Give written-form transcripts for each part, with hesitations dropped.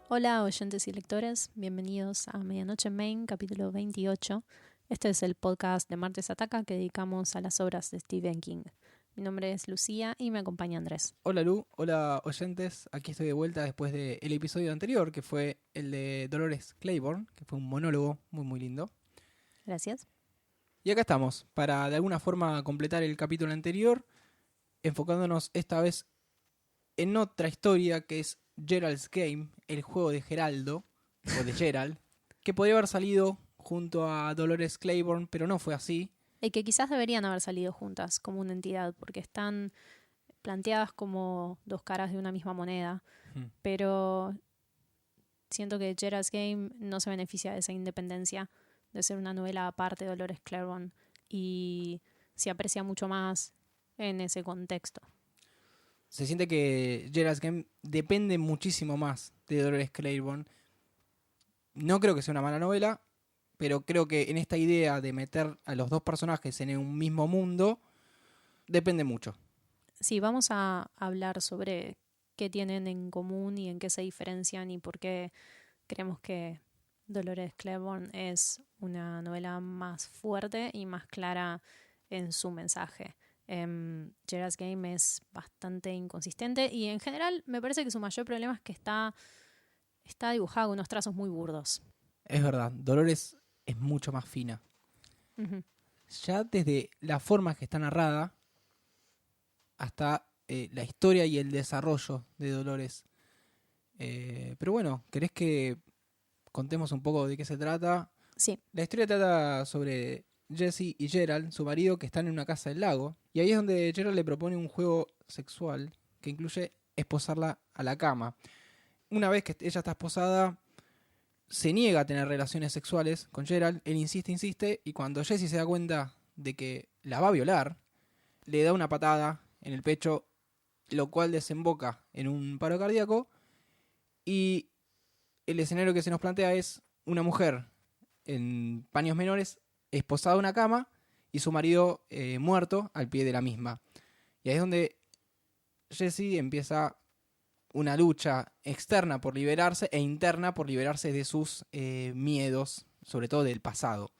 Hola oyentes y lectores, bienvenidos a Medianoche en Main, capítulo 28. Este es el podcast de Martes Ataca que dedicamos a las obras de Stephen King. Mi nombre es Lucía y me acompaña Andrés. Hola Lu, hola oyentes, aquí estoy de vuelta después del episodio anterior, que fue el de Dolores Claiborne, que fue un monólogo muy lindo. Gracias. Y acá estamos, para de alguna forma completar el capítulo anterior, enfocándonos esta vez en otra historia que es Gerald's Game, el juego de Geraldo, o de Gerald, que podría haber salido junto a Dolores Claiborne, pero no fue así. Y que quizás deberían haber salido juntas como una entidad, porque están planteadas como dos caras de una misma moneda, Hmm. pero siento que Gerald's Game no se beneficia de esa independencia, de ser una novela aparte de Dolores Claiborne, y se aprecia mucho más en ese contexto. Se siente que Gerald's Game depende muchísimo más de Dolores Claiborne. No creo que sea una mala novela, pero creo que en esta idea de meter a los dos personajes en un mismo mundo, depende mucho. Sí, vamos a hablar sobre qué tienen en común y en qué se diferencian y por qué creemos que Dolores Claiborne es una novela más fuerte y más clara en su mensaje. Gerald's Game es bastante inconsistente y en general me parece que su mayor problema es que está dibujada con unos trazos muy burdos. Es verdad, Dolores es mucho más fina. Ujú. Ya desde la forma que está narrada hasta la historia y el desarrollo de Dolores. Pero bueno, ¿querés que contemos un poco de qué se trata? Sí, La historia trata sobre Jesse y Gerald, su marido, que están en una casa del lago. Y ahí es donde Gerald le propone un juego sexual que incluye esposarla a la cama. Una vez que ella está esposada, se niega a tener relaciones sexuales con Gerald. Él insiste, y cuando Jesse se da cuenta de que la va a violar, le da una patada en el pecho, lo cual desemboca en un paro cardíaco. Y el escenario que se nos plantea es una mujer en paños menores, esposada a una cama, y su marido muerto al pie de la misma. Y ahí es donde Jesse empieza una lucha externa por liberarse e interna por liberarse de sus miedos, sobre todo del pasado.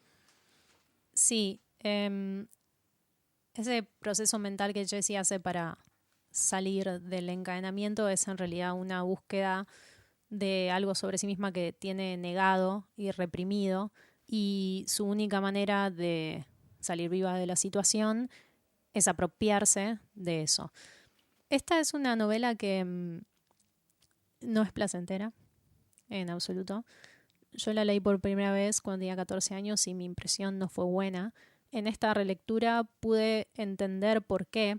sí. Ese proceso mental que Jessie hace para salir del encadenamiento es en realidad una búsqueda de algo sobre sí misma que tiene negado y reprimido, y su única manera de salir viva de la situación es apropiarse de eso. Esta es una novela que no es placentera en absoluto. Yo la leí por primera vez cuando tenía 14 años y mi impresión no fue buena. En esta relectura pude entender por qué.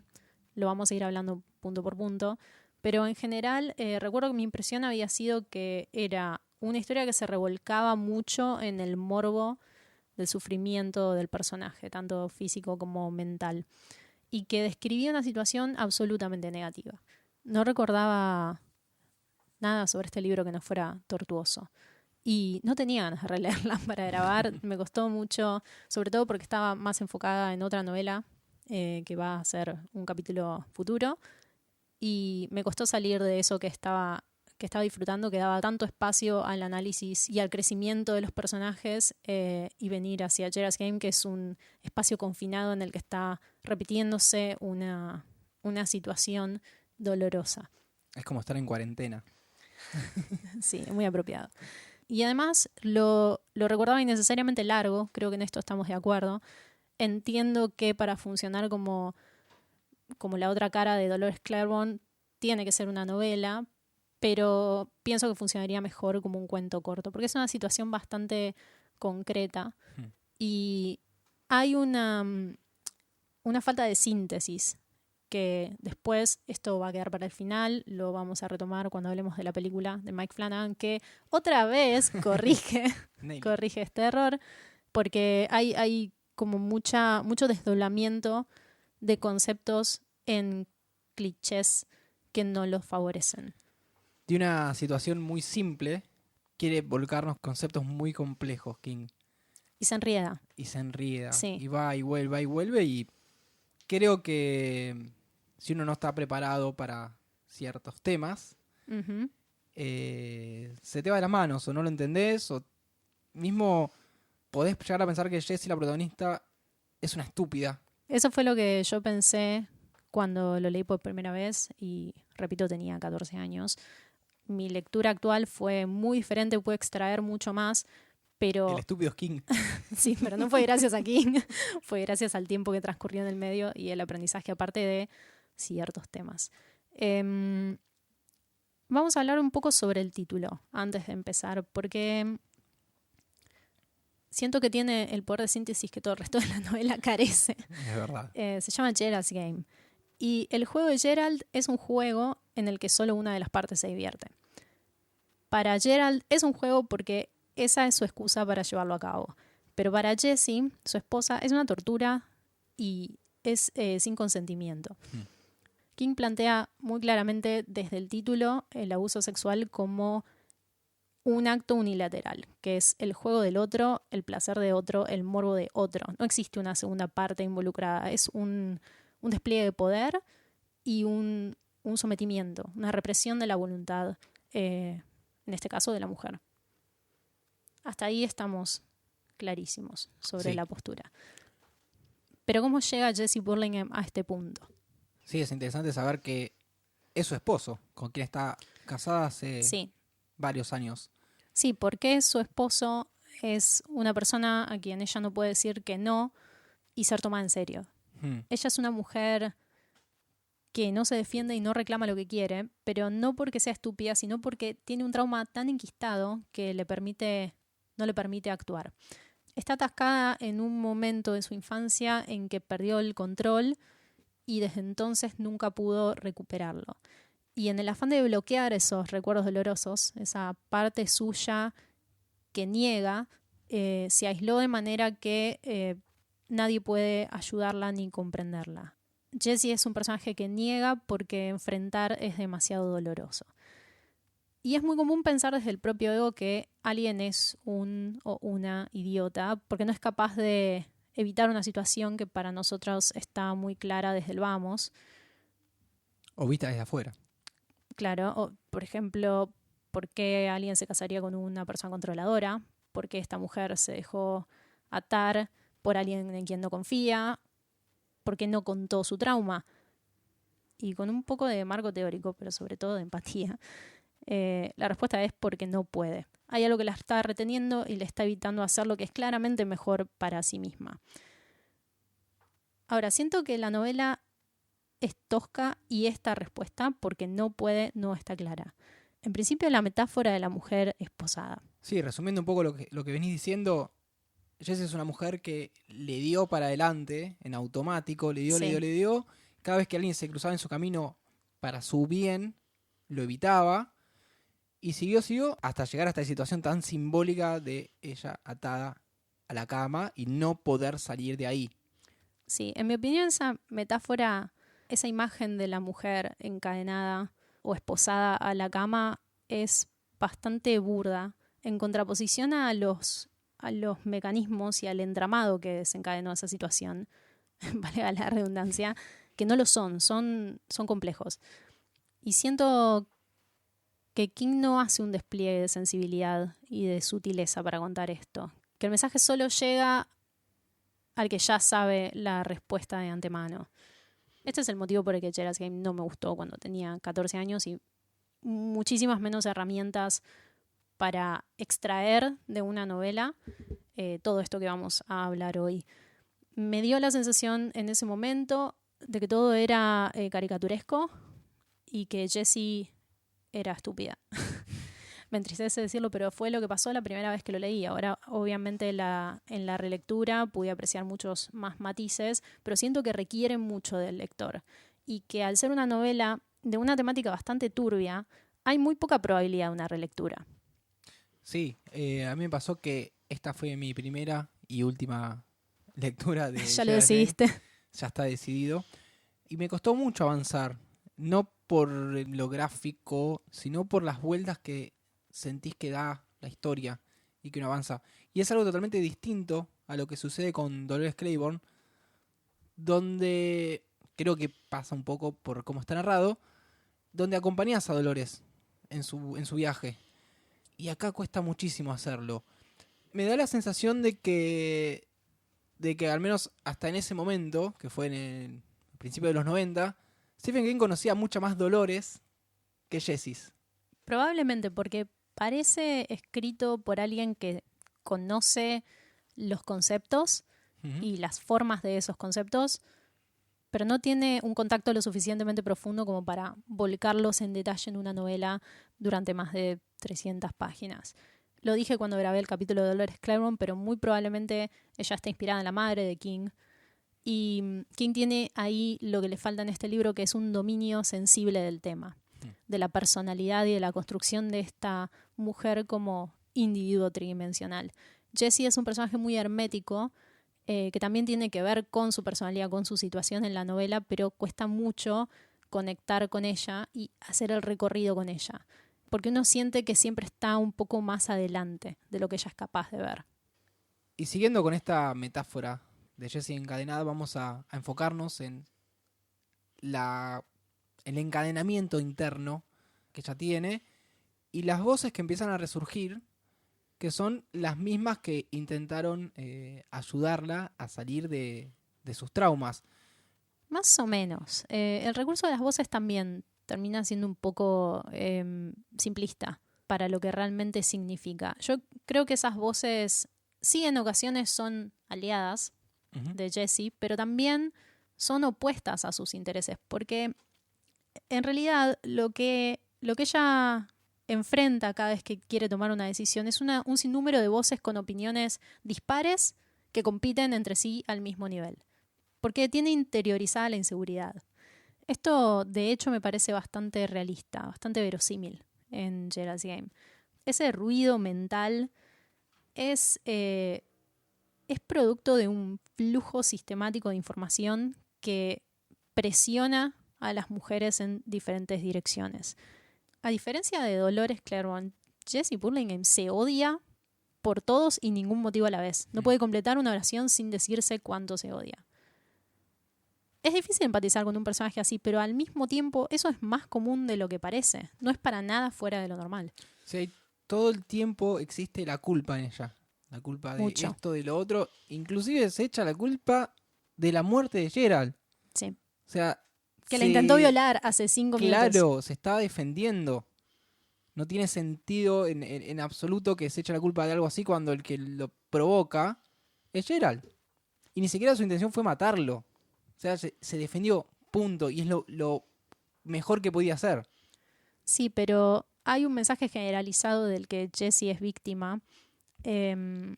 Lo vamos a ir hablando punto por punto. Pero en general recuerdo que mi impresión había sido que era una historia que se revolcaba mucho en el morbo del sufrimiento del personaje, tanto físico como mental, y que describía una situación absolutamente negativa. No recordaba nada sobre este libro que no fuera tortuoso. Y no tenía ganas de releerla para grabar. Me costó mucho, sobre todo porque estaba más enfocada en otra novela que va a ser un capítulo futuro. Y me costó salir de eso que estaba disfrutando, que daba tanto espacio al análisis y al crecimiento de los personajes, y venir hacia Gerald's Game, que es un espacio confinado en el que está repitiéndose una situación dolorosa. Es como estar en cuarentena. Sí, muy apropiado. Y además lo recordaba innecesariamente largo, creo que en esto estamos de acuerdo. Entiendo que para funcionar como la otra cara de Dolores Claiborne tiene que ser una novela, pero pienso que funcionaría mejor como un cuento corto, porque es una situación bastante concreta y hay una falta de síntesis que después esto va a quedar para el final, lo vamos a retomar cuando hablemos de la película de Mike Flanagan, que otra vez corrige este error, porque hay como mucho desdoblamiento de conceptos en clichés que no los favorecen. De una situación muy simple, quiere volcarnos conceptos muy complejos, King. Y se enrieda. Y se enrieda, Sí. y va y vuelve, y creo que si uno no está preparado para ciertos temas, Uh-huh. se te va de las manos, o no lo entendés, o mismo podés llegar a pensar que Jessie, la protagonista, es una estúpida. Eso fue lo que yo pensé cuando lo leí por primera vez y, repito, tenía 14 años. Mi lectura actual fue muy diferente, pude extraer mucho más, pero... El estúpido es King. Sí, pero no fue gracias a King, fue gracias al tiempo que transcurrió en el medio y el aprendizaje aparte de ciertos temas. Vamos a hablar un poco sobre el título antes de empezar, porque siento que tiene el poder de síntesis que todo el resto de la novela carece. Es verdad. Se llama Gerald's Game. Y el juego de Gerald es un juego en el que solo una de las partes se divierte. Para Gerald es un juego porque esa es su excusa para llevarlo a cabo. Pero para Jessie, su esposa, es una tortura y es sin consentimiento. King plantea muy claramente desde el título el abuso sexual como un acto unilateral, que es el juego del otro, el placer de otro, el morbo de otro. No existe una segunda parte involucrada, es un despliegue de poder y un sometimiento, una represión de la voluntad, en este caso de la mujer. Hasta ahí estamos clarísimos sobre la postura. Pero ¿cómo llega Jessie Burlingame a este punto? Sí, es interesante saber que es su esposo, con quien está casada hace varios años. Sí, porque su esposo es una persona a quien ella no puede decir que no y ser tomada en serio. Ella es una mujer que no se defiende y no reclama lo que quiere, pero no porque sea estúpida, sino porque tiene un trauma tan enquistado que no le permite actuar. Está atascada en un momento de su infancia en que perdió el control y desde entonces nunca pudo recuperarlo. Y en el afán de bloquear esos recuerdos dolorosos, esa parte suya que niega, se aisló de manera que nadie puede ayudarla ni comprenderla. Jessie es un personaje que niega porque enfrentar es demasiado doloroso. Y es muy común pensar desde el propio ego que alguien es un o una idiota porque no es capaz de evitar una situación que para nosotros está muy clara desde el vamos. O vista desde afuera. Claro, o, por ejemplo, ¿por qué alguien se casaría con una persona controladora? ¿Por qué esta mujer se dejó atar por alguien en quien no confía? ¿Por qué no contó su trauma? Y con un poco de marco teórico, pero sobre todo de empatía, la respuesta es porque no puede. Hay algo que la está reteniendo y le está evitando hacer lo que es claramente mejor para sí misma. Ahora, siento que la novela es tosca y esta respuesta, porque no puede, no está clara. En principio, la metáfora de la mujer esposada. Sí, resumiendo un poco lo que venís diciendo, Jessie es una mujer que le dio para adelante en automático, le dio. Cada vez que alguien se cruzaba en su camino para su bien, lo evitaba. Y siguió hasta llegar a esta situación tan simbólica de ella atada a la cama y no poder salir de ahí. Sí, en mi opinión esa metáfora, esa imagen de la mujer encadenada o esposada a la cama es bastante burda, en contraposición a los mecanismos y al entramado que desencadenó esa situación, valga la redundancia, que no lo son complejos. Y siento que King no hace un despliegue de sensibilidad y de sutileza para contar esto. Que el mensaje solo llega al que ya sabe la respuesta de antemano. Este es el motivo por el que Gerald's Game no me gustó cuando tenía 14 años y muchísimas menos herramientas para extraer de una novela todo esto que vamos a hablar hoy. Me dio la sensación en ese momento de que todo era caricaturesco y que Jessie era estúpida. Me entristece decirlo, pero fue lo que pasó la primera vez que lo leí. Ahora, obviamente, en la relectura pude apreciar muchos más matices, pero siento que requiere mucho del lector. Y que al ser una novela de una temática bastante turbia, hay muy poca probabilidad de una relectura. Sí, a mí me pasó que esta fue mi primera y última lectura de Ya lo decidiste. Ya está decidido. Y me costó mucho avanzar. No por lo gráfico, sino por las vueltas que sentís que da la historia y que uno avanza. Y es algo totalmente distinto a lo que sucede con Dolores Claiborne, donde creo que pasa un poco por cómo está narrado, donde acompañás a Dolores en su viaje. y acá cuesta muchísimo hacerlo. Me da la sensación de que al menos hasta en ese momento, que fue en el principio de los 90, Stephen King conocía mucha más Dolores que Jessis. Probablemente porque parece escrito por alguien que conoce los conceptos y las formas de esos conceptos, pero no tiene un contacto lo suficientemente profundo como para volcarlos en detalle en una novela durante más de 300 páginas. Lo dije cuando grabé el capítulo de Dolores Claiborne, pero muy probablemente ella está inspirada en la madre de King. Y King tiene ahí lo que le falta en este libro, que es un dominio sensible del tema, de la personalidad y de la construcción de esta mujer como individuo tridimensional. Jessie es un personaje muy hermético, que también tiene que ver con su personalidad, con su situación en la novela, pero cuesta mucho conectar con ella y hacer el recorrido con ella, porque uno siente que siempre está un poco más adelante de lo que ella es capaz de ver. Y siguiendo con esta metáfora de Jessie encadenada, vamos a enfocarnos en el encadenamiento interno que ella tiene y las voces que empiezan a resurgir, que son las mismas que intentaron ayudarla a salir de sus traumas. Más o menos. El recurso de las voces también termina siendo un poco simplista para lo que realmente significa. Yo creo que esas voces sí en ocasiones son aliadas de Jessie, pero también son opuestas a sus intereses, porque en realidad lo que ella enfrenta cada vez que quiere tomar una decisión es un sinnúmero de voces con opiniones dispares que compiten entre sí al mismo nivel, porque tiene interiorizada la inseguridad. Esto, de hecho, me parece bastante realista, bastante verosímil en Gerald's Game. Ese ruido mental es producto de un flujo sistemático de información que presiona a las mujeres en diferentes direcciones. A diferencia de Dolores Claiborne, Jessie Burlingame se odia por todos y ningún motivo a la vez. No puede completar una oración sin decirse cuánto se odia. Es difícil empatizar con un personaje así, pero al mismo tiempo eso es más común de lo que parece. No es para nada fuera de lo normal. Sí, todo el tiempo existe la culpa en ella. La culpa de Mucho. esto, de lo otro. Inclusive se echa la culpa de la muerte de Gerald. Sí. O sea, Que la intentó violar hace 5 minutos. Claro, se estaba defendiendo. No tiene sentido en absoluto que se eche la culpa de algo así cuando el que lo provoca es Gerald. Y ni siquiera su intención fue matarlo. O sea, se defendió, punto. Y es lo mejor que podía hacer. Sí, pero hay un mensaje generalizado del que Jessie es víctima, que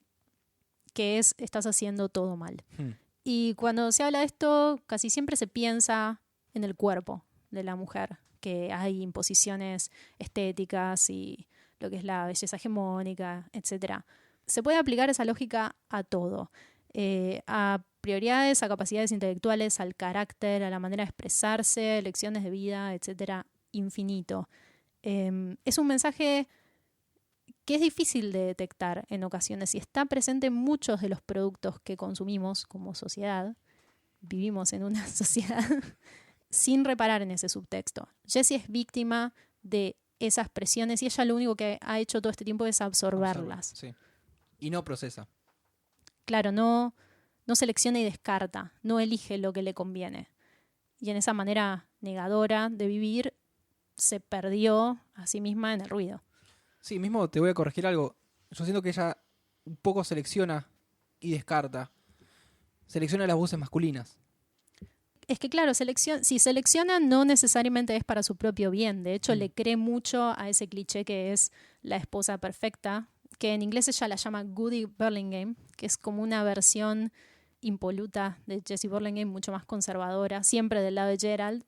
es: estás haciendo todo mal. Y cuando se habla de esto, casi siempre se piensa en el cuerpo de la mujer, que hay imposiciones estéticas y lo que es la belleza hegemónica, etc. Se puede aplicar esa lógica a todo, a prioridades, a capacidades intelectuales, al carácter, a la manera de expresarse, lecciones de vida, etc. Infinito. Es un mensaje que es difícil de detectar en ocasiones y está presente en muchos de los productos que consumimos como sociedad. Vivimos en una sociedad sin reparar en ese subtexto. Jessie es víctima de esas presiones y ella lo único que ha hecho todo este tiempo es absorberlas. Sí. Y no procesa. Claro, no selecciona y descarta, no elige lo que le conviene. Y en esa manera negadora de vivir se perdió a sí misma en el ruido. Sí, mismo te voy a corregir algo. Yo siento que ella un poco selecciona y descarta. Selecciona las voces masculinas. Es que claro, si selecciona no necesariamente es para su propio bien. De hecho, le cree mucho a ese cliché que es la esposa perfecta, que en inglés ella la llama Goody Burlingame, que es como una versión impoluta de Jessie Burlingame, mucho más conservadora, siempre del lado de Gerald,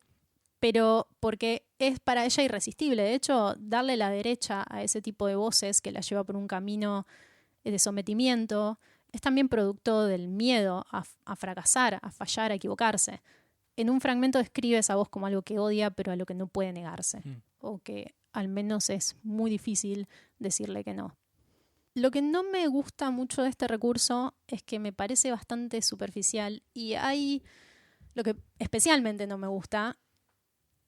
pero porque es para ella irresistible. De hecho, darle la derecha a ese tipo de voces que la lleva por un camino de sometimiento es también producto del miedo a fracasar, a fallar, a equivocarse. En un fragmento describe esa voz como algo que odia, pero a lo que no puede negarse, o que al menos es muy difícil decirle que no. Lo que no me gusta mucho de este recurso es que me parece bastante superficial y lo que especialmente no me gusta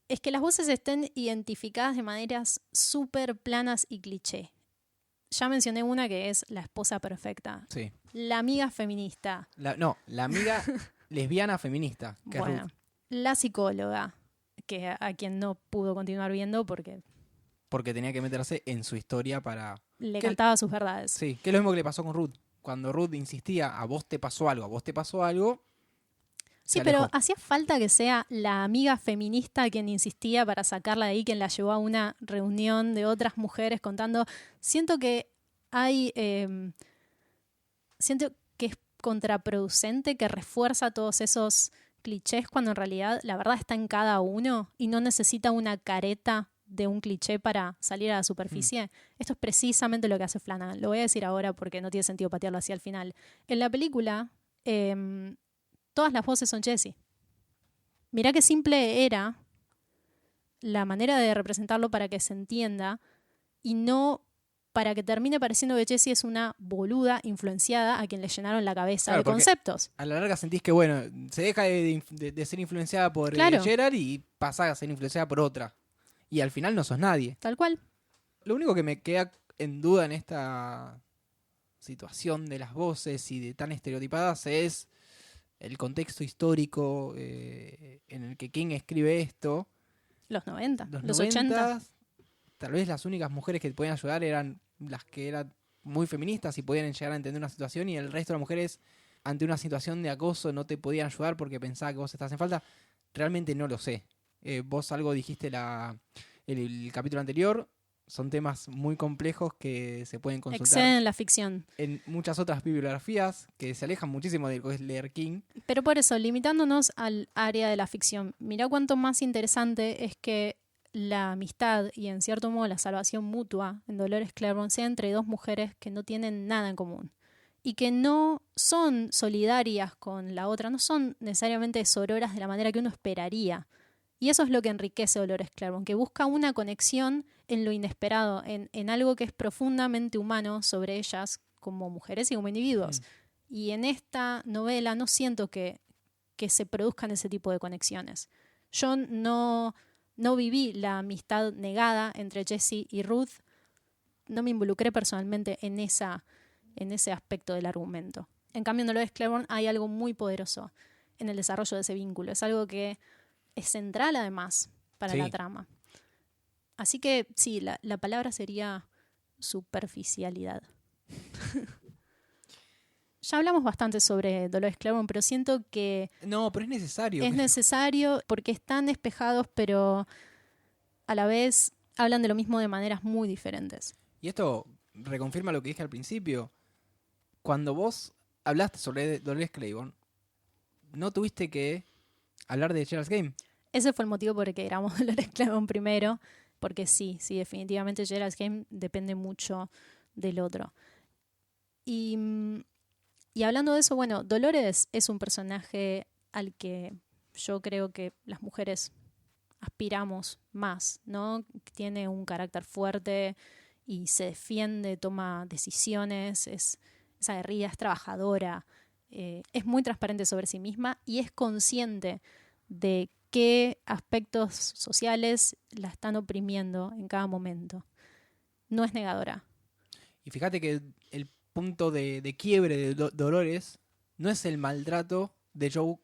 es que las voces estén identificadas de maneras súper planas y cliché. Ya mencioné una que es la esposa perfecta. Sí. La amiga feminista. La amiga lesbiana feminista, que es Bueno, Ruth. la psicóloga, que a quien no pudo continuar viendo porque Porque tenía que meterse en su historia para... le ¿Qué? cantaba sus verdades. Sí, que es lo mismo que le pasó con Ruth. Cuando Ruth insistía, a vos te pasó algo, a vos te pasó algo, Sí, se pero alejó. hacía falta que sea la amiga feminista quien insistía para sacarla de ahí, quien la llevó a una reunión de otras mujeres contando. Siento que hay. Siento que es contraproducente, que refuerza todos esos clichés cuando en realidad la verdad está en cada uno y no necesita una careta de un cliché para salir a la superficie. Esto es precisamente lo que hace Flanagan. Lo voy a decir ahora porque no tiene sentido patearlo hacia el final. En la película, todas las voces son Jessie. Mirá qué simple era la manera de representarlo para que se entienda y no para que termine pareciendo que Jessie es una boluda influenciada a quien le llenaron la cabeza Claro, de porque conceptos. a la larga sentís que, bueno, se deja de ser influenciada por Claro. Gerard y pasa a ser influenciada por otra. Y al final no sos nadie. Tal cual. Lo único que me queda en duda en esta situación de las voces y de tan estereotipadas es el contexto histórico en el que King escribe esto. Los 90, Los los 90, 80. tal vez las únicas mujeres que te podían ayudar eran las que eran muy feministas y podían llegar a entender una situación, y el resto de las mujeres ante una situación de acoso no te podían ayudar porque pensaba que vos estás en falta. Realmente no lo sé. Vos algo dijiste el capítulo anterior. Son temas muy complejos que se pueden consultar Exceden la ficción. en muchas otras bibliografías que se alejan muchísimo de lo que es leer King. Pero por eso, limitándonos al área de la ficción, mirá cuánto más interesante es que la amistad y en cierto modo la salvación mutua en Dolores Claiborne sea entre dos mujeres que no tienen nada en común y que no son solidarias con la otra, no son necesariamente sororas de la manera que uno esperaría. Y eso es lo que enriquece Dolores Claiborne, que busca una conexión en lo inesperado, en algo que es profundamente humano sobre ellas como mujeres y como individuos. Y en esta novela no siento que se produzcan ese tipo de conexiones. Yo no viví la amistad negada entre Jessie y Ruth, no me involucré personalmente en ese aspecto del argumento. En cambio, en Dolores Claiborne hay algo muy poderoso en el desarrollo de ese vínculo. Es algo que es central además para la trama. Así que sí, la palabra sería superficialidad. Ya hablamos bastante sobre Dolores Claiborne, pero siento que No, pero es necesario. es necesario porque están despejados, pero a la vez hablan de lo mismo de maneras muy diferentes. Y esto reconfirma lo que dije al principio. Cuando vos hablaste sobre Dolores Claiborne, no tuviste que hablar de Gerald's Game. Ese fue el motivo por el que éramos Dolores Claiborne primero, porque sí, definitivamente Gerald's Game depende mucho del otro. Y hablando de eso, bueno, Dolores es un personaje al que yo creo que las mujeres aspiramos más, ¿no? Tiene un carácter fuerte y se defiende, toma decisiones, es aguerrida, es trabajadora, es muy transparente sobre sí misma y es consciente de qué aspectos sociales la están oprimiendo en cada momento. No es negadora. Y fíjate que el punto de quiebre de Dolores no es el maltrato de Joe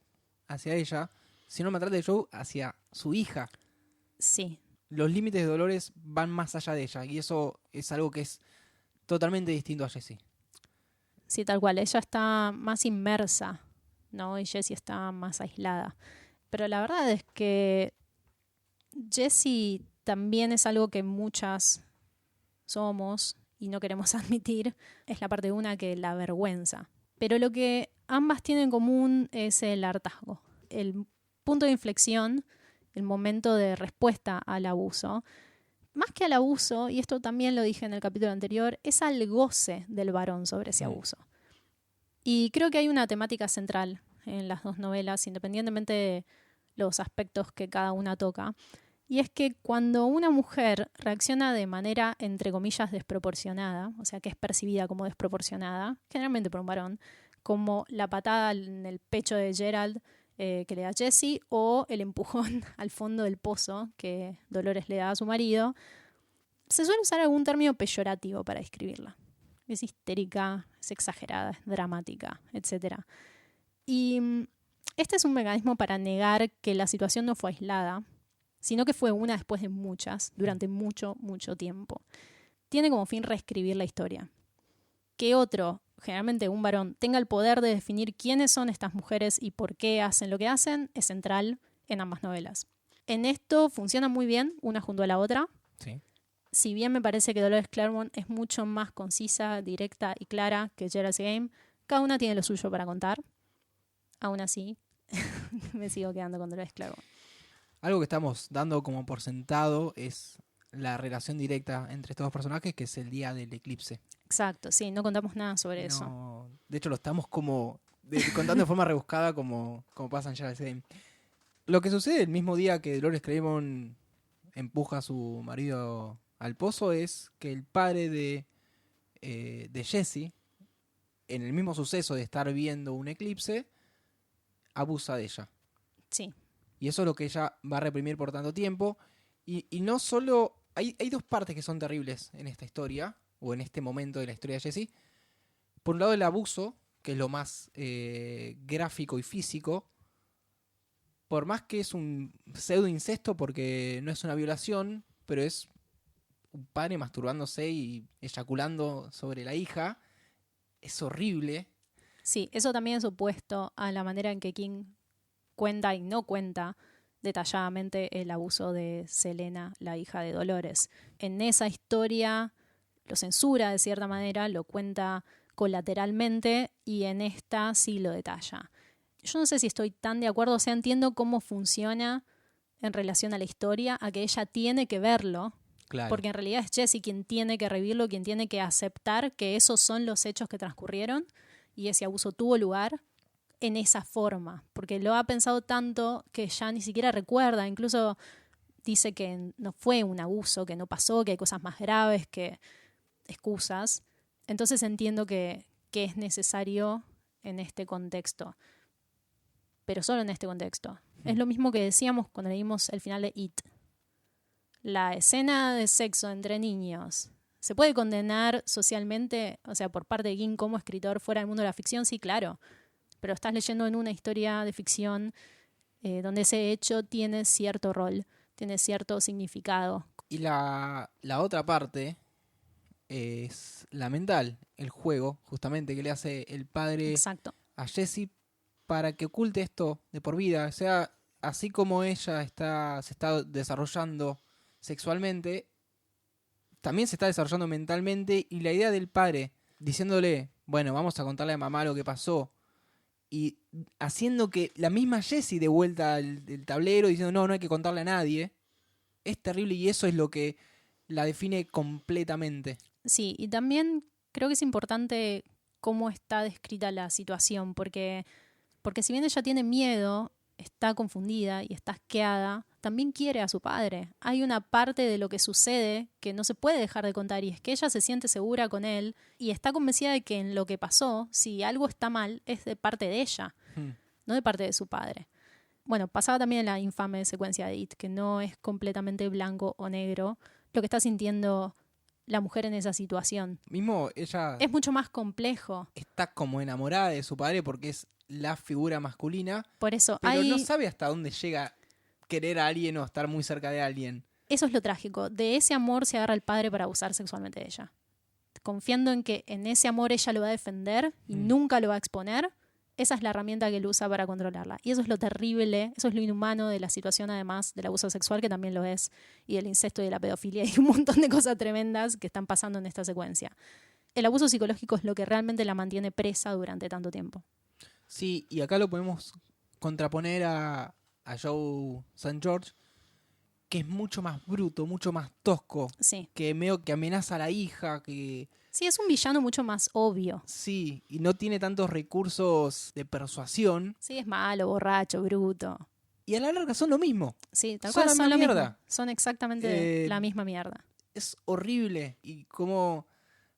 hacia ella, sino el maltrato de Joe hacia su hija. Sí. Los límites de Dolores van más allá de ella, y eso es algo que es totalmente distinto a Jessie. Sí, tal cual. Ella está más inmersa, ¿no? Y Jessie está más aislada. Pero la verdad es que Jessie también es algo que muchas somos y no queremos admitir. Es la parte una que la avergüenza. Pero lo que ambas tienen en común es el hartazgo. El punto de inflexión, el momento de respuesta al abuso. Más que al abuso, y esto también lo dije en el capítulo anterior, es al goce del varón sobre ese abuso. Y creo que hay una temática central en las dos novelas, independientemente de los aspectos que cada una toca. Y es que cuando una mujer reacciona de manera, entre comillas, desproporcionada, o sea, que es percibida como desproporcionada, generalmente por un varón, como la patada en el pecho de Gerald que le da Jessie, o el empujón al fondo del pozo que Dolores le da a su marido, se suele usar algún término peyorativo para describirla. Es histérica, es exagerada, es dramática, etc. Y este es un mecanismo para negar que la situación no fue aislada, sino que fue una después de muchas, durante mucho, mucho tiempo. Tiene como fin reescribir la historia. Que otro, generalmente un varón, tenga el poder de definir quiénes son estas mujeres y por qué hacen lo que hacen, es central en ambas novelas. En esto funcionan muy bien, una junto a la otra. Sí. Si bien me parece que Dolores Claiborne es mucho más concisa, directa y clara que Gerald's Game, cada una tiene lo suyo para contar. Aún así, me sigo quedando con Dolores Claiborne. Algo que estamos dando como por sentado es la relación directa entre estos dos personajes, que es el día del eclipse. Exacto, sí, no contamos nada sobre eso. No, de hecho, lo estamos contando de forma rebuscada como pasa en Gerald's Game. Lo que sucede el mismo día que Dolores Claiborne empuja a su marido al pozo es que el padre de Jessie, en el mismo suceso de estar viendo un eclipse, abusa de ella. Sí. Y eso es lo que ella va a reprimir por tanto tiempo. Y no solo... Hay dos partes que son terribles en esta historia, o en este momento de la historia de Jessie. Por un lado, el abuso, que es lo más gráfico y físico. Por más que es un pseudo incesto, porque no es una violación, pero es un padre masturbándose y eyaculando sobre la hija. Es horrible. Sí, eso también es opuesto a la manera en que King cuenta y no cuenta detalladamente el abuso de Selena, la hija de Dolores. En esa historia lo censura de cierta manera, lo cuenta colateralmente, y en esta sí lo detalla. Yo no sé si estoy tan de acuerdo, o sea, entiendo cómo funciona en relación a la historia, a que ella tiene que verlo, Claro. porque en realidad es Jessie quien tiene que revivirlo, quien tiene que aceptar que esos son los hechos que transcurrieron y ese abuso tuvo lugar en esa forma, porque lo ha pensado tanto que ya ni siquiera recuerda, incluso dice que no fue un abuso, que no pasó, que hay cosas más graves, que excusas. Entonces entiendo que es necesario en este contexto, pero solo en este contexto. Es lo mismo que decíamos cuando leímos el final de It. La escena de sexo entre niños, ¿se puede condenar socialmente, o sea, por parte de King como escritor fuera del mundo de la ficción? Sí, claro. Pero estás leyendo en una historia de ficción donde ese hecho tiene cierto rol, tiene cierto significado. Y la otra parte es la mental, el juego, justamente, que le hace el padre Exacto. a Jessie para que oculte esto de por vida. O sea, así como ella se está desarrollando sexualmente, también se está desarrollando mentalmente, y la idea del padre diciéndole, bueno, vamos a contarle a mamá lo que pasó, y haciendo que la misma Jessie de vuelta al tablero diciendo no hay que contarle a nadie, es terrible, y eso es lo que la define completamente. Sí, y también creo que es importante cómo está descrita la situación, porque si bien ella tiene miedo, está confundida y está asqueada, también quiere a su padre. Hay una parte de lo que sucede que no se puede dejar de contar, y es que ella se siente segura con él y está convencida de que en lo que pasó, si algo está mal, es de parte de ella, no de parte de su padre. Bueno, pasaba también en la infame secuencia de It, que no es completamente blanco o negro lo que está sintiendo la mujer en esa situación. Mismo ella Es mucho más complejo. está como enamorada de su padre porque es la figura masculina, Por eso pero no sabe hasta dónde llega querer a alguien o estar muy cerca de alguien. Eso es lo trágico. De ese amor se agarra el padre para abusar sexualmente de ella. Confiando en que en ese amor ella lo va a defender y nunca lo va a exponer, esa es la herramienta que él usa para controlarla. Y eso es lo terrible, eso es lo inhumano de la situación, además del abuso sexual, que también lo es, y del incesto y de la pedofilia, y un montón de cosas tremendas que están pasando en esta secuencia. El abuso psicológico es lo que realmente la mantiene presa durante tanto tiempo. Sí, y acá lo podemos contraponer a Joe St. George, que es mucho más bruto, mucho más tosco, Sí. que medio que amenaza a la hija, que... Sí, es un villano mucho más obvio. Sí, y no tiene tantos recursos de persuasión. Sí, es malo, borracho, bruto. Y a la larga son lo mismo. Sí, tal Son cual, la son lo misma mismo. mierda. Son exactamente la misma mierda. Es horrible. Y como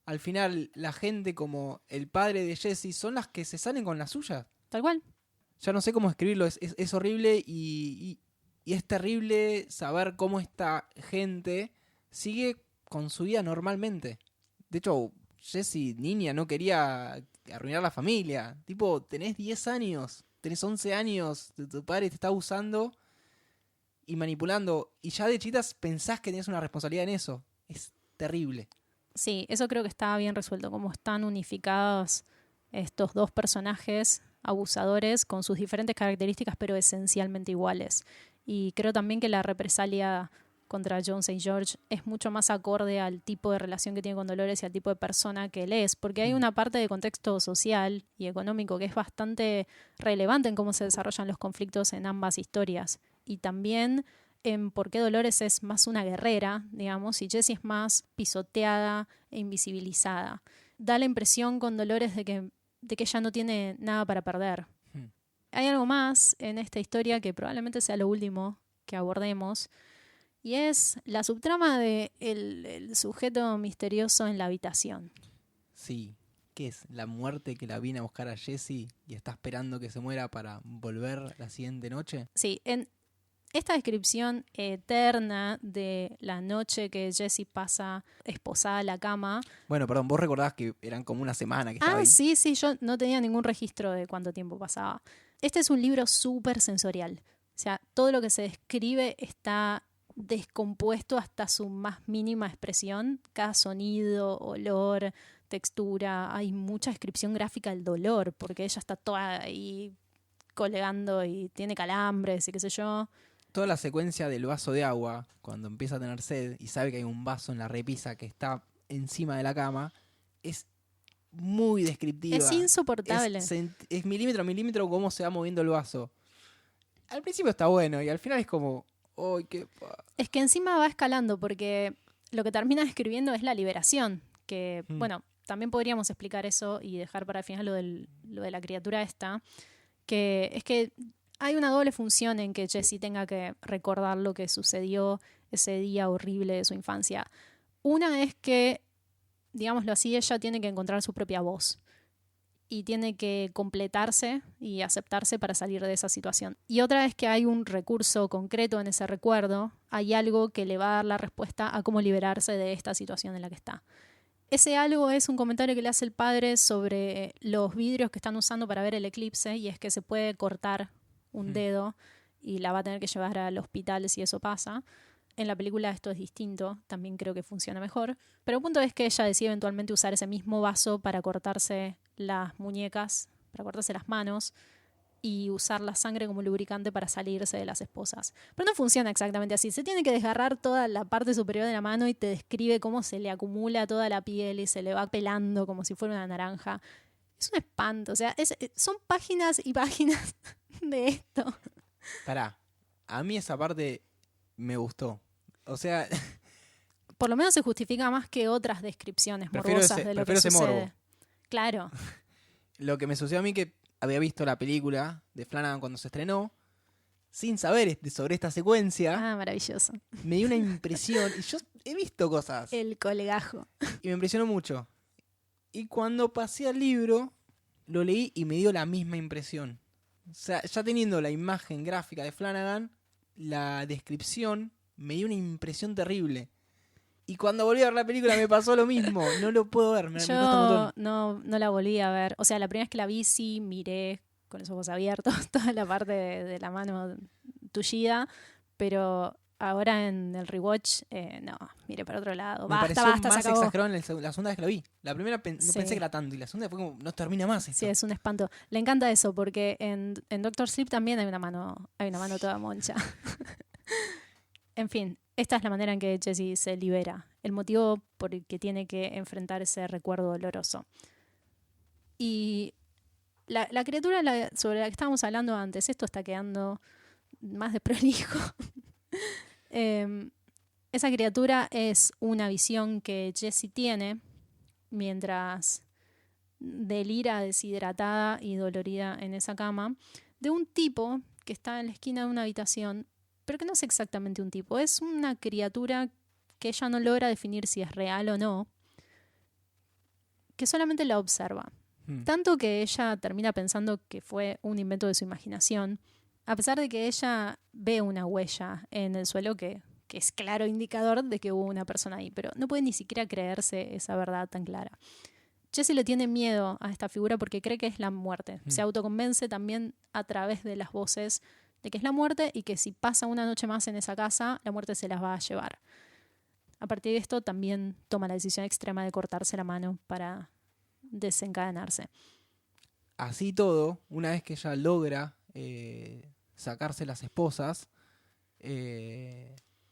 al final la gente como el padre de Jessie son las que se salen con la suya. Tal cual. Ya no sé cómo escribirlo. Es horrible y es terrible saber cómo esta gente sigue con su vida normalmente. De hecho, Jessie, niña, no quería arruinar la familia. Tipo, tenés 10 años, tenés 11 años, tu padre te está usando y manipulando. Y ya de chitas pensás que tenés una responsabilidad en eso. Es terrible. Sí, eso creo que está bien resuelto, como están unificados estos dos personajes abusadores con sus diferentes características, pero esencialmente iguales. Y creo también que la represalia contra John St. George es mucho más acorde al tipo de relación que tiene con Dolores y al tipo de persona que él es, porque hay una parte de contexto social y económico que es bastante relevante en cómo se desarrollan los conflictos en ambas historias. Y también en por qué Dolores es más una guerrera, digamos, y Jessie es más pisoteada e invisibilizada. Da la impresión con Dolores de que ella no tiene nada para perder. Hay algo más en esta historia que probablemente sea lo último que abordemos, y es la subtrama de el sujeto misterioso en la habitación. Sí. ¿Qué es? ¿La muerte que la viene a buscar a Jessie y está esperando que se muera para volver la siguiente noche? Sí, en esta descripción eterna de la noche que Jessie pasa esposada a la cama. Bueno, perdón, vos recordabas que eran como una semana que estaba ahí. Sí, yo no tenía ningún registro de cuánto tiempo pasaba. Este es un libro súper sensorial. O sea, todo lo que se describe está descompuesto hasta su más mínima expresión. Cada sonido, olor, textura. Hay mucha descripción gráfica del dolor, porque ella está toda ahí colgando y tiene calambres y qué sé yo. Toda la secuencia del vaso de agua, cuando empieza a tener sed y sabe que hay un vaso en la repisa que está encima de la cama, es muy descriptiva. Es insoportable. Es milímetro a milímetro cómo se va moviendo el vaso. Al principio está bueno y al final es como... ¡Ay, qué Es que encima va escalando porque lo que termina describiendo es la liberación. Que, bueno, también podríamos explicar eso y dejar para el final lo de la criatura esta. Que es que hay una doble función en que Jessie tenga que recordar lo que sucedió ese día horrible de su infancia. Una es que, digámoslo así, ella tiene que encontrar su propia voz y tiene que completarse y aceptarse para salir de esa situación. Y otra es que hay un recurso concreto en ese recuerdo, hay algo que le va a dar la respuesta a cómo liberarse de esta situación en la que está. Ese algo es un comentario que le hace el padre sobre los vidrios que están usando para ver el eclipse, y es que se puede cortar un dedo y la va a tener que llevar al hospital si eso pasa. En la película esto es distinto, también creo que funciona mejor. Pero el punto es que ella decide eventualmente usar ese mismo vaso para cortarse las muñecas, para cortarse las manos y usar la sangre como lubricante para salirse de las esposas. Pero no funciona exactamente así. Se tiene que desgarrar toda la parte superior de la mano y te describe cómo se le acumula toda la piel y se le va pelando como si fuera una naranja. Es un espanto. O sea, son páginas y páginas de esto. Pará, a mí esa parte me gustó. O sea... Por lo menos se justifica más que otras descripciones morbosas de lo que sucede. Morbo. Claro. Lo que me sucedió a mí que había visto la película de Flanagan cuando se estrenó, sin saber sobre esta secuencia. Maravilloso. Me dio una impresión. Y yo he visto cosas. El colegajo. Y me impresionó mucho. Y cuando pasé al libro, lo leí y me dio la misma impresión. O sea, ya teniendo la imagen gráfica de Flanagan, la descripción me dio una impresión terrible. Y cuando volví a ver la película me pasó lo mismo. No lo puedo ver. Me cuesta un montón. No la volví a ver. O sea, la primera vez que la vi sí miré con los ojos abiertos toda la parte de la mano tullida. Pero ahora en el rewatch, no, miré para otro lado. Me pareció más exagerado en la segunda vez que la vi. La primera no pensé que era tanto. Y la segunda fue como, no termina más esto. Sí, es un espanto. Le encanta eso porque en Doctor Sleep también hay una mano toda moncha. En fin, esta es la manera en que Jessie se libera, el motivo por el que tiene que enfrentar ese recuerdo doloroso. Y la criatura sobre la que estábamos hablando antes, esto está quedando más de prolijo. Esa criatura es una visión que Jessie tiene mientras delira deshidratada y dolorida en esa cama, de un tipo que está en la esquina de una habitación, pero que no es exactamente un tipo, es una criatura que ella no logra definir si es real o no, que solamente la observa. Tanto que ella termina pensando que fue un invento de su imaginación, a pesar de que ella ve una huella en el suelo que que es claro indicador de que hubo una persona ahí, pero no puede ni siquiera creerse esa verdad tan clara. Jesse le tiene miedo a esta figura porque cree que es la muerte. Se autoconvence también a través de las voces de que es la muerte y que si pasa una noche más en esa casa, la muerte se las va a llevar. A partir de esto también toma la decisión extrema de cortarse la mano para desencadenarse. Así todo, una vez que ella logra sacarse las esposas,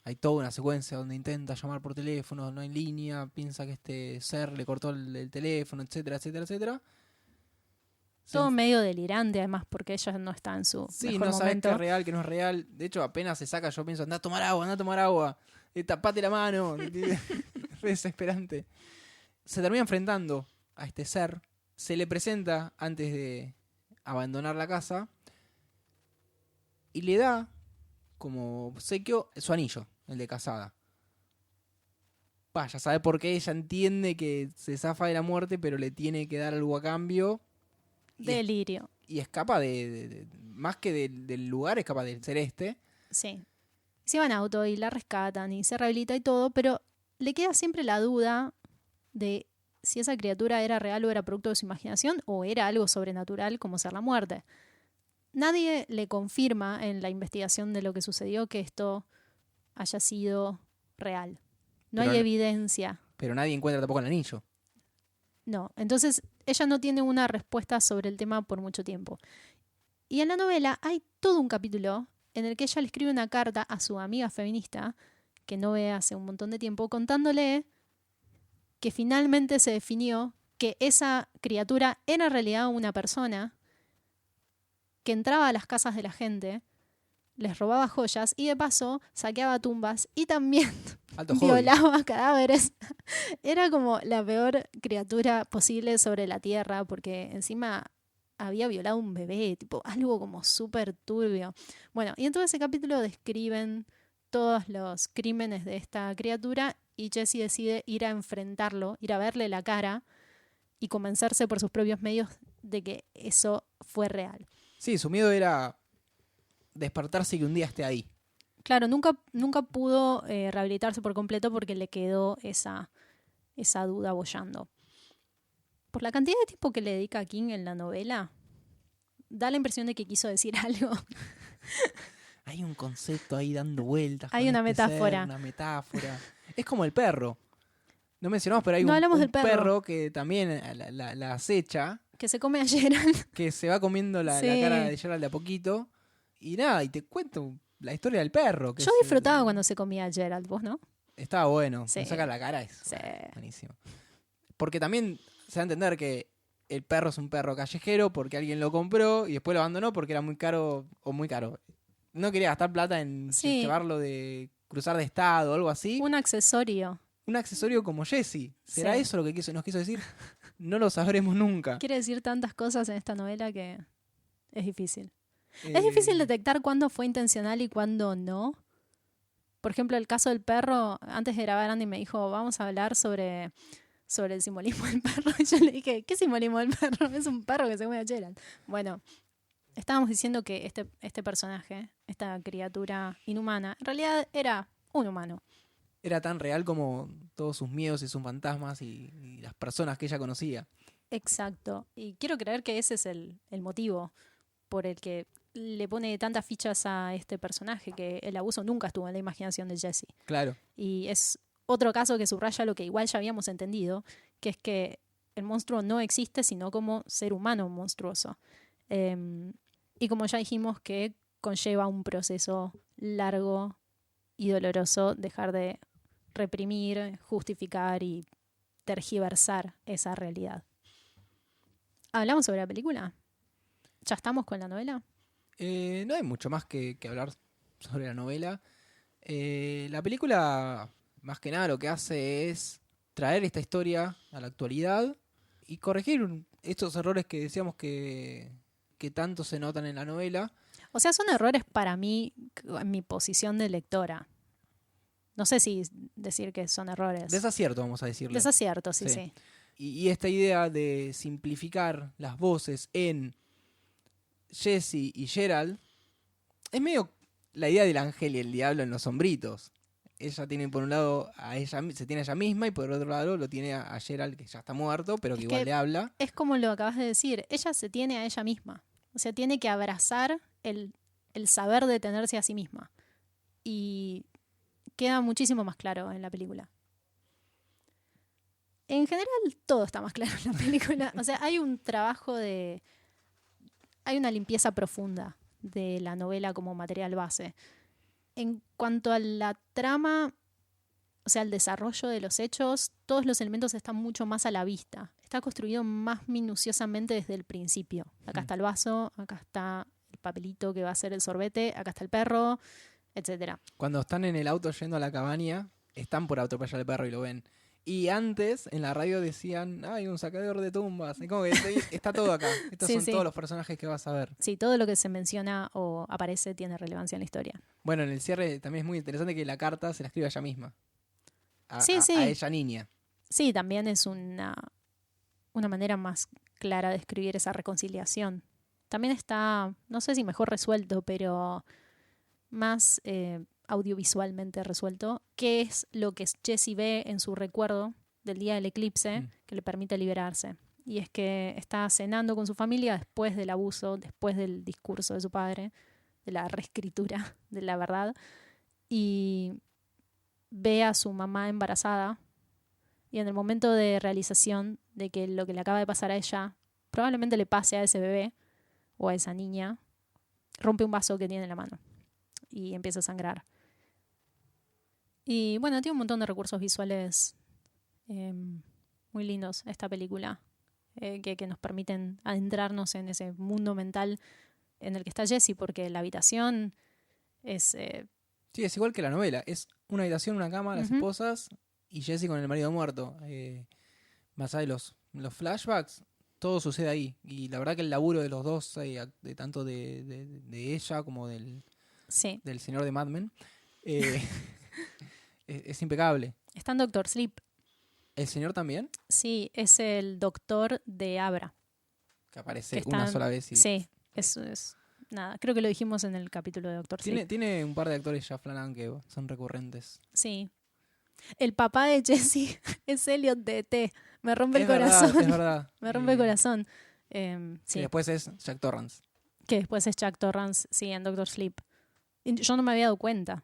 hay toda una secuencia donde intenta llamar por teléfono, no hay línea, piensa que este ser le cortó el teléfono, etcétera, etcétera, etcétera. Todo medio delirante, además, porque ella no está en su mejor no sabes momento. qué es real, qué no es real. De hecho, apenas se saca, yo pienso, anda a tomar agua. Tapate la mano. Re desesperante. Se termina enfrentando a este ser. Se le presenta antes de abandonar la casa. Y le da como obsequio su anillo, el de casada. Ya sabe por qué ella entiende que se zafa de la muerte, pero le tiene que dar algo a cambio. Delirio. Y escapa más que del lugar, escapa del celeste. Sí. Se va en auto y la rescatan y se rehabilita y todo, pero le queda siempre la duda de si esa criatura era real o era producto de su imaginación o era algo sobrenatural como ser la muerte. Nadie le confirma en la investigación de lo que sucedió que esto haya sido real. No hay evidencia. Pero nadie encuentra tampoco el anillo. No, entonces ella no tiene una respuesta sobre el tema por mucho tiempo. Y en la novela hay todo un capítulo en el que ella le escribe una carta a su amiga feminista, que no ve hace un montón de tiempo, contándole que finalmente se definió que esa criatura era en realidad una persona que entraba a las casas de la gente, les robaba joyas y de paso saqueaba tumbas y también violaba cadáveres. Era como la peor criatura posible sobre la tierra porque encima había violado un bebé, tipo algo como súper turbio. Bueno, y en todo ese capítulo describen todos los crímenes de esta criatura y Jesse decide ir a enfrentarlo, ir a verle la cara y convencerse por sus propios medios de que eso fue real. Sí, su miedo era despertarse y que un día esté ahí. Claro, nunca pudo rehabilitarse por completo porque le quedó esa duda boyando. Por la cantidad de tiempo que le dedica King en la novela, da la impresión de que quiso decir algo. Hay un concepto ahí dando vueltas. Hay una metáfora. Una metáfora. Es como el perro. No mencionamos, pero hay un perro que también la acecha. Que se come a Gerald. Que se va comiendo la cara de Gerald de a poquito. Y nada, y te cuento la historia del perro. Yo disfrutaba cuando se comía a Gerald, ¿vos no? Estaba bueno. Sí. Me saca la cara, es buenísimo. Porque también se va a entender que el perro es un perro callejero porque alguien lo compró y después lo abandonó porque era muy caro o muy caro. No quería gastar plata en llevarlo de cruzar de estado o algo así. Un accesorio. Un accesorio como Jesse. ¿Será eso lo que nos quiso decir? No lo sabremos nunca. Quiere decir tantas cosas en esta novela que es difícil. Es difícil detectar cuándo fue intencional y cuándo no. Por ejemplo, el caso del perro, antes de grabar Andy me dijo, vamos a hablar sobre el simbolismo del perro. Y yo le dije, ¿qué simbolismo del perro? Es un perro que se come a Gerald. Bueno, estábamos diciendo que este personaje, esta criatura inhumana, en realidad era un humano. Era tan real como todos sus miedos y sus fantasmas y las personas que ella conocía. Exacto. Y quiero creer que ese es el motivo por el que le pone tantas fichas a este personaje, que el abuso nunca estuvo en la imaginación de Jesse. Claro. Y es otro caso que subraya lo que igual ya habíamos entendido, que es que el monstruo no existe sino como ser humano monstruoso. Y como ya dijimos que conlleva un proceso largo y doloroso dejar de reprimir, justificar y tergiversar esa realidad. ¿Hablamos sobre la película? ¿Ya estamos con la novela? No hay mucho más que hablar sobre la novela. La película, más que nada, lo que hace es traer esta historia a la actualidad y corregir estos errores que decíamos que tanto se notan en la novela. O sea, son errores para mí en mi posición de lectora. No sé si decir que son errores. Desacierto, vamos a decirlo. Desacierto, sí. Y esta idea de simplificar las voces en Jesse y Gerald es medio la idea del ángel y el diablo en los sombritos. ella tiene por un lado a ella, se tiene a ella misma y por otro lado lo tiene a Gerald, que ya está muerto, pero que igual le habla. Es como lo acabas de decir, ella se tiene a ella misma. O sea, tiene que abrazar el saber de tenerse a sí misma. Y queda muchísimo más claro en la película. En general, todo está más claro en la película. O sea, hay un trabajo hay una limpieza profunda de la novela como material base. En cuanto a la trama, o sea, el desarrollo de los hechos, todos los elementos están mucho más a la vista. Está construido más minuciosamente desde el principio. Acá está el vaso, acá está el papelito que va a ser el sorbete, acá está el perro, etcétera. Cuando están en el auto yendo a la cabaña, están por atropellar al perro y lo ven. Y antes, en la radio decían, hay un sacador de tumbas. Es como que está todo acá. Estos son todos los personajes que vas a ver. Sí, todo lo que se menciona o aparece tiene relevancia en la historia. Bueno, en el cierre también es muy interesante que la carta se la escribe a ella misma. A ella niña. Sí, también es una manera más clara de escribir esa reconciliación. También está, no sé si mejor resuelto, pero más audiovisualmente resuelto, qué es lo que Jessie ve en su recuerdo del día del eclipse que le permite liberarse. Y es que está cenando con su familia después del abuso, después del discurso de su padre, de la reescritura de la verdad, y ve a su mamá embarazada, y en el momento de realización de que lo que le acaba de pasar a ella probablemente le pase a ese bebé o a esa niña, rompe un vaso que tiene en la mano y empieza a sangrar. Y bueno, tiene un montón de recursos visuales muy lindos esta película, que nos permiten adentrarnos en ese mundo mental en el que está Jessie, porque la habitación es... Sí, es igual que la novela. Es una habitación, una cama, las esposas y Jessie con el marido muerto. Más allá de los flashbacks, todo sucede ahí. Y la verdad que el laburo de los dos, de tanto de ella como del señor de Mad Men, es impecable. Está en Doctor Sleep. ¿El señor también? Sí, es el doctor de Abra. Que aparece una sola vez. Sí, eso es... Nada, creo que lo dijimos en el capítulo de Doctor Sleep. Tiene un par de actores ya Flanagan que son recurrentes. Sí. El papá de Jessie es Elliot de E.T. Me rompe el corazón. Es verdad. Me rompe el corazón. Sí. Y después es Jack Torrance. Que después es Jack Torrance, sí, en Doctor Sleep. Y yo no me había dado cuenta.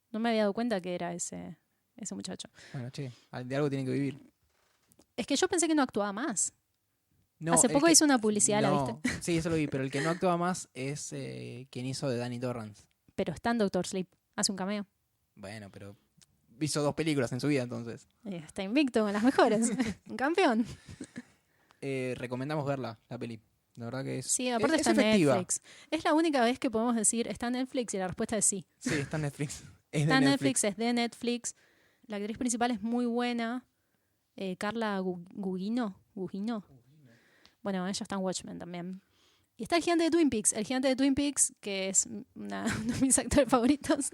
No me había dado cuenta que era ese muchacho. Bueno, che, de algo tienen que vivir. Es que yo pensé que no actuaba más. No, hace poco hizo una publicidad, ¿la viste? Sí, eso lo vi, pero el que no actúa más es quien hizo de Danny Torrance. Pero está en Doctor Sleep, hace un cameo. Bueno, pero hizo 2 películas en su vida, entonces. Está invicto en las mejores. Un campeón. Recomendamos verla, la peli. La verdad que es sí, aparte está en Netflix. Es la única vez que podemos decir está en Netflix y la respuesta es sí. Sí, está en Netflix. Está en Netflix, es de Netflix. La actriz principal es muy buena. Carla Gugino. Bueno, ella está en Watchmen también. Y está el gigante de Twin Peaks. El gigante de Twin Peaks, que es uno de mis actores favoritos.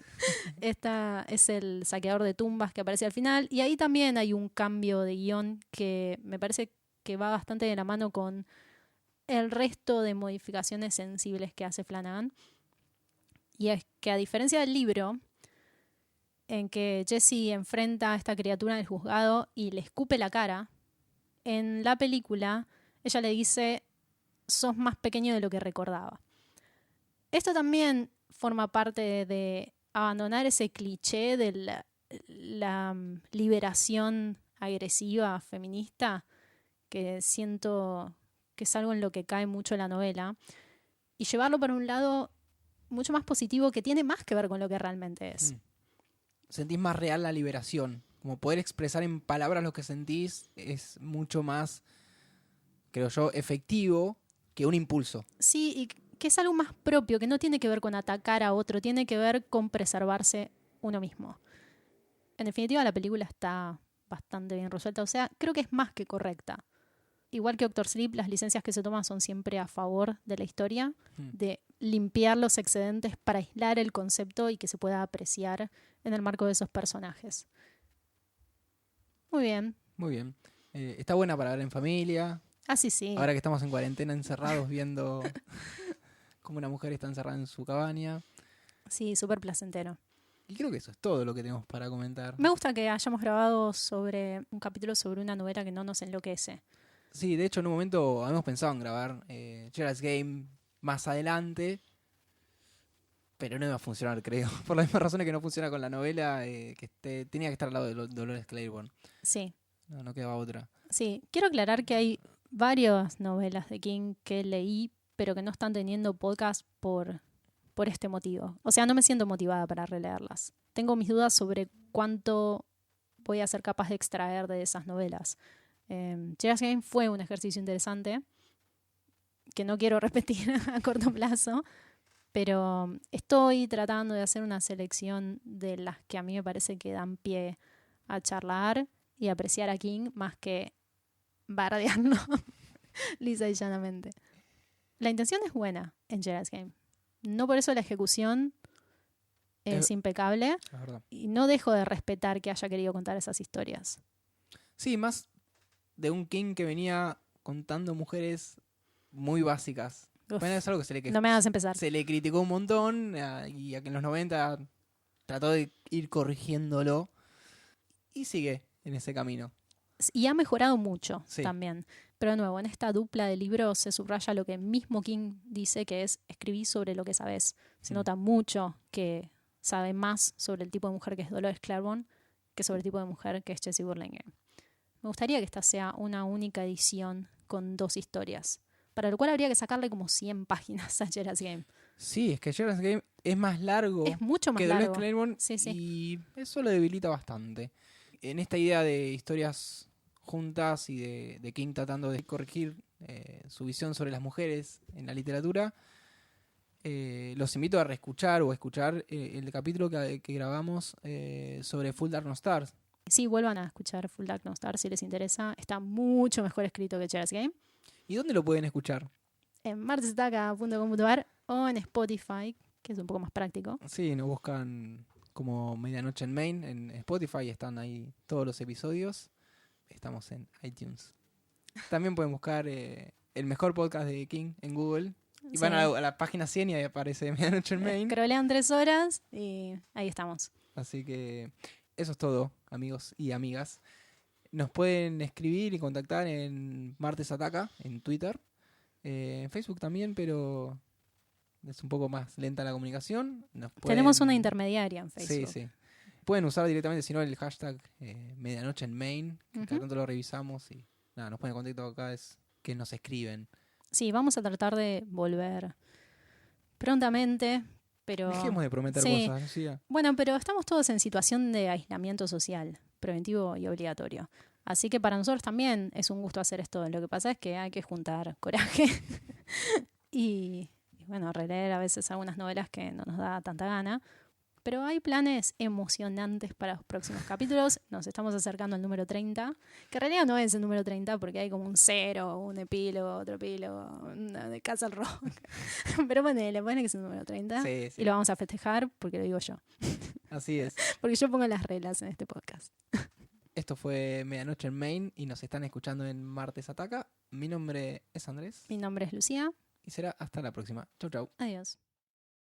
Es el saqueador de tumbas que aparece al final. Y ahí también hay un cambio de guión que me parece que va bastante de la mano con el resto de modificaciones sensibles que hace Flanagan. Y es que a diferencia del libro, en que Jessie enfrenta a esta criatura en el juzgado y le escupe la cara, en la película ella le dice: sos más pequeño de lo que recordaba. Esto también forma parte de abandonar ese cliché de la liberación agresiva feminista, que siento que es algo en lo que cae mucho la novela, y llevarlo para un lado mucho más positivo, que tiene más que ver con lo que realmente es. Sentís más real la liberación. Como poder expresar en palabras lo que sentís es mucho más, creo yo, efectivo que un impulso. Sí, y que es algo más propio, que no tiene que ver con atacar a otro, tiene que ver con preservarse uno mismo. En definitiva, la película está bastante bien resuelta, o sea, creo que es más que correcta. Igual que Doctor Sleep, las licencias que se toman son siempre a favor de la historia, de limpiar los excedentes para aislar el concepto y que se pueda apreciar en el marco de esos personajes. Muy bien. Muy bien. Está buena para ver en familia. Ah, sí. Ahora que estamos en cuarentena encerrados viendo cómo una mujer está encerrada en su cabaña. Sí, súper placentero. Y creo que eso es todo lo que tenemos para comentar. Me gusta que hayamos grabado sobre un capítulo sobre una novela que no nos enloquece. Sí, de hecho en un momento habíamos pensado en grabar Gerald's Game más adelante, pero no iba a funcionar, creo. Por las mismas razones que no funciona con la novela, tenía que estar al lado de Dolores Claiborne. Sí. No quedaba otra. Sí, quiero aclarar que hay varias novelas de King que leí, pero que no están teniendo podcast por este motivo. O sea, no me siento motivada para releerlas. Tengo mis dudas sobre cuánto voy a ser capaz de extraer de esas novelas. Gerald's Game fue un ejercicio interesante que no quiero repetir a corto plazo, pero estoy tratando de hacer una selección de las que a mí me parece que dan pie a charlar y apreciar a King más que bardearlo lisa y llanamente. La intención es buena en Gerald's Game. No por eso la ejecución es impecable Es verdad. y no dejo de respetar que haya querido contar esas historias. Sí, más de un King que venía contando mujeres muy básicas. Uf, Bueno, es algo que no me hagas empezar. se le criticó un montón y a que en los 90 trató de ir corrigiéndolo y sigue en ese camino. Y ha mejorado mucho Sí. también. Pero de nuevo, en esta dupla de libros se subraya lo que mismo King dice, que es escribir sobre lo que sabes. Se nota mucho que sabe más sobre el tipo de mujer que es Dolores Claiborne que sobre el tipo de mujer que es Jessie Burlingame. Me gustaría que esta sea una única edición con 2 historias, para lo cual habría que sacarle como 100 páginas a Gerald's Game. Sí, es que Gerald's Game es más largo Es mucho más que Dolores largo. Claiborne Sí, sí. y eso lo debilita bastante. En esta idea de historias juntas y de King tratando de corregir su visión sobre las mujeres en la literatura, los invito a reescuchar o escuchar el capítulo que grabamos sobre Full Dark No Stars. Sí, vuelvan a escuchar Full Dark No Stars si les interesa. Está mucho mejor escrito que Gerald's Game. ¿Y dónde lo pueden escuchar? En martesataca.com.ar o en Spotify, que es un poco más práctico. Sí, nos buscan como Medianoche en Maine en Spotify, están ahí todos los episodios. Estamos en iTunes. También pueden buscar el mejor podcast de King en Google. Y van a la página 100 y ahí aparece Medianoche en Maine. Scrollean 3 horas y ahí estamos. Así que eso es todo, amigos y amigas. Nos pueden escribir y contactar en Martes Ataca, en Twitter. En Facebook también, pero es un poco más lenta la comunicación. Tenemos una intermediaria en Facebook. Sí, sí. Pueden usar directamente, si no, el hashtag Medianoche en Maine, que cada tanto lo revisamos y nada, nos ponen contacto cada vez que nos escriben. Sí, vamos a tratar de volver prontamente, pero... Dejemos de prometer cosas, Lucía. Bueno, pero estamos todos en situación de aislamiento social, preventivo y obligatorio. Así que para nosotros también es un gusto hacer esto. Lo que pasa es que hay que juntar coraje y bueno, releer a veces algunas novelas que no nos da tanta gana. Pero hay planes emocionantes para los próximos capítulos. Nos estamos acercando al número 30, que en realidad no es el número 30 porque hay como un 0, un epílogo, otro epílogo, de Castle Rock. Pero ponele que es el número 30 Sí, sí. y lo vamos a festejar porque lo digo yo. Así es. Porque yo pongo las reglas en este podcast. Esto fue Medianoche en Maine y nos están escuchando en Martes Ataca. Mi nombre es Andrés Mi nombre es Lucía. y será hasta la próxima. Chau, chau. Adiós.